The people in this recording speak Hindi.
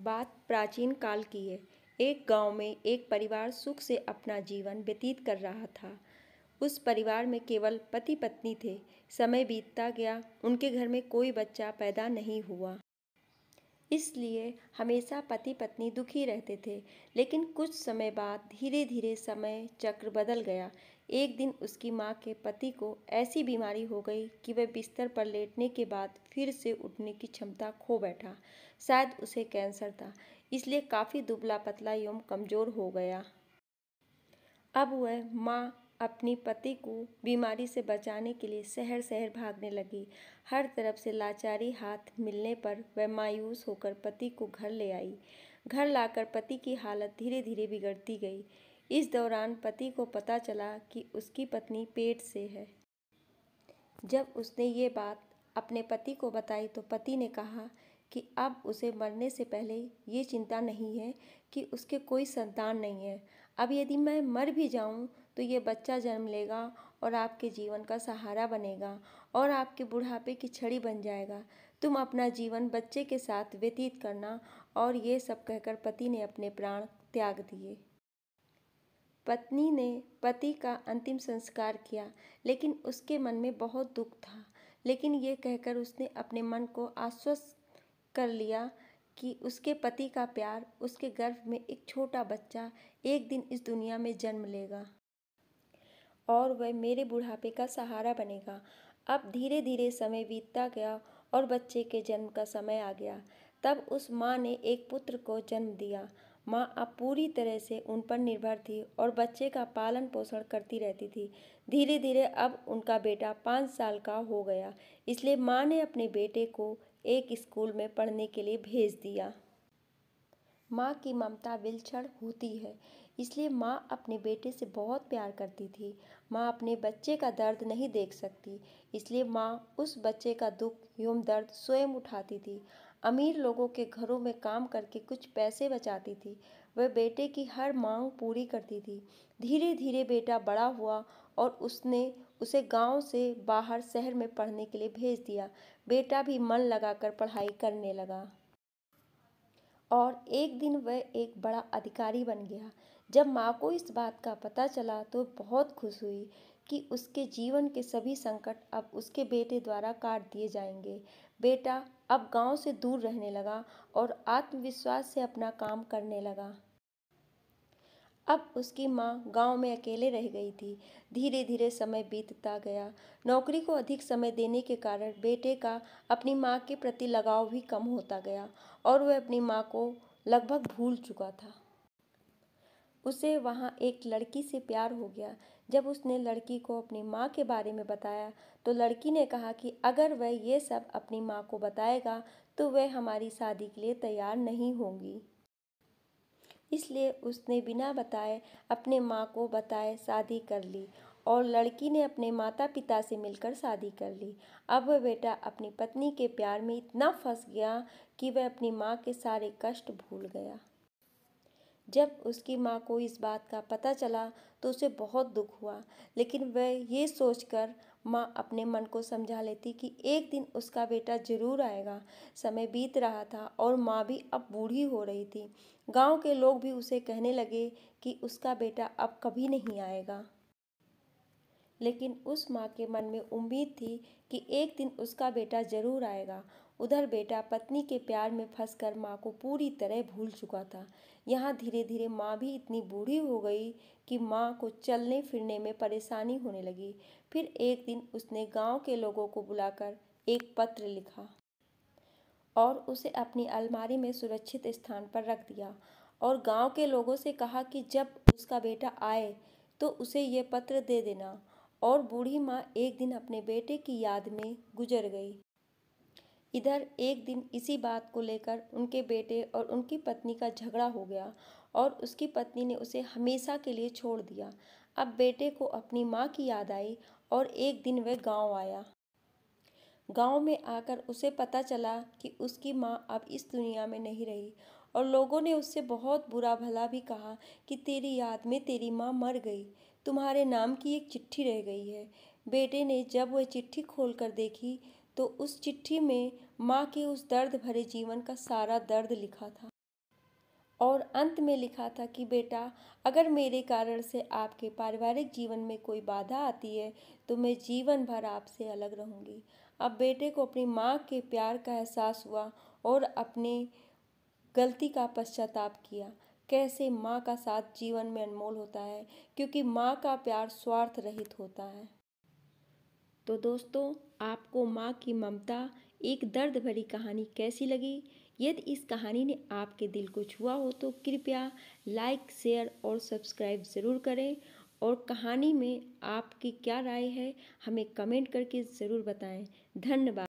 बात प्राचीन काल की है। एक गांव में एक परिवार सुख से अपना जीवन व्यतीत कर रहा था। उस परिवार में केवल पति पत्नी थे। समय बीतता गया, उनके घर में कोई बच्चा पैदा नहीं हुआ। इसलिए हमेशा पति पत्नी दुखी रहते थे। लेकिन कुछ समय बाद धीरे धीरे समय चक्र बदल गया। एक दिन उसकी माँ के पति को ऐसी बीमारी हो गई कि वह बिस्तर पर लेटने के बाद फिर से उठने की क्षमता खो बैठा। शायद उसे कैंसर था, इसलिए काफ़ी दुबला पतला एवं कमज़ोर हो गया। अब वह माँ अपनी पति को बीमारी से बचाने के लिए शहर शहर भागने लगी। हर तरफ से लाचारी हाथ मिलने पर वह मायूस होकर पति को घर ले आई। घर लाकर पति की हालत धीरे धीरे बिगड़ती गई। इस दौरान पति को पता चला कि उसकी पत्नी पेट से है। जब उसने ये बात अपने पति को बताई तो पति ने कहा कि अब उसे मरने से पहले ये चिंता नहीं है कि उसके कोई संतान नहीं है। अब यदि मैं मर भी जाऊं तो ये बच्चा जन्म लेगा और आपके जीवन का सहारा बनेगा और आपके बुढ़ापे की छड़ी बन जाएगा। तुम अपना जीवन बच्चे के साथ व्यतीत करना। और ये सब कहकर पति ने अपने प्राण त्याग दिए। पत्नी ने पति का अंतिम संस्कार किया, लेकिन उसके मन में बहुत दुख था। लेकिन ये कहकर उसने अपने मन को आश्वस्त कर लिया कि उसके पति का प्यार, उसके गर्भ में एक छोटा बच्चा एक दिन इस दुनिया में जन्म लेगा और वह मेरे बुढ़ापे का सहारा बनेगा। अब धीरे धीरे समय बीतता गया और बच्चे के जन्म का समय आ गया। तब उस माँ ने एक पुत्र को जन्म दिया। माँ अब पूरी तरह से उन पर निर्भर थी और बच्चे का पालन पोषण करती रहती थी। धीरे धीरे अब उनका बेटा 5 साल का हो गया, इसलिए माँ ने अपने बेटे को एक स्कूल में पढ़ने के लिए भेज दिया। माँ की ममता विलक्षण होती है, इसलिए माँ अपने बेटे से बहुत प्यार करती थी। माँ अपने बच्चे का दर्द नहीं देख सकती, इसलिए माँ उस बच्चे का दुख एवं दर्द स्वयं उठाती थी। अमीर लोगों के घरों में काम करके कुछ पैसे बचाती थी। वह बेटे की हर मांग पूरी करती थी। धीरे धीरे बेटा बड़ा हुआ और उसने उसे गांव से बाहर शहर में पढ़ने के लिए भेज दिया। बेटा भी मन लगाकर पढ़ाई करने लगा और एक दिन वह एक बड़ा अधिकारी बन गया। जब माँ को इस बात का पता चला तो बहुत खुश हुई कि उसके जीवन के सभी संकट अब उसके बेटे द्वारा काट दिए जाएंगे। बेटा अब गांव से दूर रहने लगा और आत्मविश्वास से अपना काम करने लगा। अब उसकी माँ गांव में अकेले रह गई थी। धीरे धीरे समय बीतता गया। नौकरी को अधिक समय देने के कारण बेटे का अपनी माँ के प्रति लगाव भी कम होता गया और वह अपनी माँ को लगभग भूल चुका था। उसे वहाँ एक लड़की से प्यार हो गया। जब उसने लड़की को अपनी माँ के बारे में बताया तो लड़की ने कहा कि अगर वह ये सब अपनी माँ को बताएगा तो वह हमारी शादी के लिए तैयार नहीं होंगी। इसलिए उसने बिना बताए अपने माँ को बताए शादी कर ली और लड़की ने अपने माता पिता से मिलकर शादी कर ली। अब वह बेटा अपनी पत्नी के प्यार में इतना फंस गया कि वह अपनी माँ के सारे कष्ट भूल गया। जब उसकी माँ को इस बात का पता चला तो उसे बहुत दुख हुआ, लेकिन वह ये सोचकर माँ अपने मन को समझा लेती कि एक दिन उसका बेटा जरूर आएगा। समय बीत रहा था और माँ भी अब बूढ़ी हो रही थी। गांव के लोग भी उसे कहने लगे कि उसका बेटा अब कभी नहीं आएगा। लेकिन उस माँ के मन में उम्मीद थी कि एक दिन उसका बेटा जरूर आएगा। उधर बेटा पत्नी के प्यार में फंसकर माँ को पूरी तरह भूल चुका था। यहाँ धीरे धीरे माँ भी इतनी बूढ़ी हो गई कि माँ को चलने फिरने में परेशानी होने लगी। फिर एक दिन उसने गांव के लोगों को बुलाकर एक पत्र लिखा और उसे अपनी अलमारी में सुरक्षित स्थान पर रख दिया और गांव के लोगों से कहा कि जब उसका बेटा आए तो उसे ये पत्र दे देना। और बूढ़ी माँ एक दिन अपने बेटे की याद में गुजर गई। इधर एक दिन इसी बात को लेकर उनके बेटे और उनकी पत्नी का झगड़ा हो गया और उसकी पत्नी ने उसे हमेशा के लिए छोड़ दिया। अब बेटे को अपनी माँ की याद आई और एक दिन वह गांव आया। गांव में आकर उसे पता चला कि उसकी माँ अब इस दुनिया में नहीं रही और लोगों ने उससे बहुत बुरा भला भी कहा कि तेरी याद में तेरी माँ मर गई, तुम्हारे नाम की एक चिट्ठी रह गई है। बेटे ने जब वह चिट्ठी खोलकर देखी तो उस चिट्ठी में माँ के उस दर्द भरे जीवन का सारा दर्द लिखा था। और अंत में लिखा था कि बेटा, अगर मेरे कारण से आपके पारिवारिक जीवन में कोई बाधा आती है तो मैं जीवन भर आपसे अलग रहूंगी। अब बेटे को अपनी माँ के प्यार का एहसास हुआ और अपने गलती का पश्चाताप किया। कैसे माँ का साथ जीवन में अनमोल होता है, क्योंकि माँ का प्यार स्वार्थ रहित होता है। तो दोस्तों, आपको माँ की ममता एक दर्द भरी कहानी कैसी लगी? यदि इस कहानी ने आपके दिल को छुआ हो तो कृपया लाइक, शेयर और सब्सक्राइब ज़रूर करें। और कहानी में आपकी क्या राय है, हमें कमेंट करके ज़रूर बताएं। धन्यवाद।